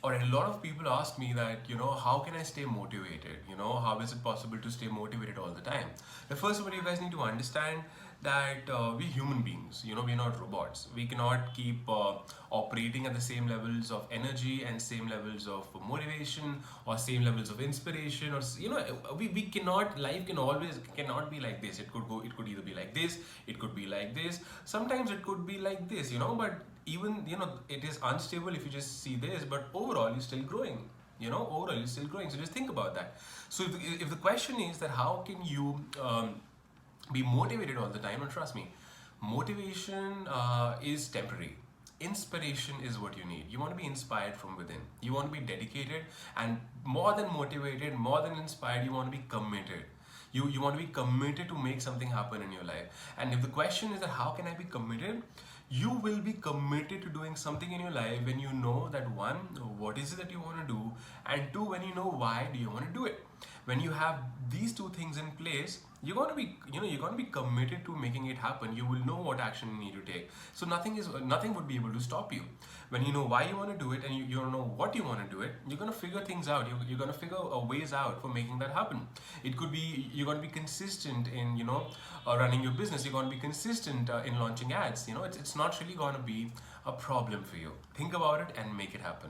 or a lot of people ask me that, how can I stay motivated? How is it possible to stay motivated all the time? The first of all, you guys need to understand that we're human beings. We're not robots. We cannot keep operating at the same levels of energy and same levels of motivation or same levels of inspiration, or we cannot. Life cannot be like this. It could either be like this, it could be like this, sometimes it could be like this, but even, it is unstable if you just see this, but overall you're still growing. Overall you're still growing. So just think about that. So if the question is that how can you be motivated all the time, and trust me, motivation is temporary. Inspiration is what you need. You want to be inspired from within. You want to be dedicated, and more than motivated, more than inspired, you want to be committed. You want to be committed to make something happen in your life. And if the question is that how can I be committed, you will be committed to doing something in your life when you know that, one, what is it that you want to do, and two, when you know why do you want to do it. When you have these two things in place, you're going to be committed to making it happen. You will know what action you need to take. So nothing would be able to stop you. When you know why you want to do it, and you don't know what you want to do it, you're going to figure things out. You're going to figure ways out for making that happen. It could be you're going to be consistent in running your business. You're going to be consistent in launching ads. It's not really going to be a problem for you. Think about it and make it happen.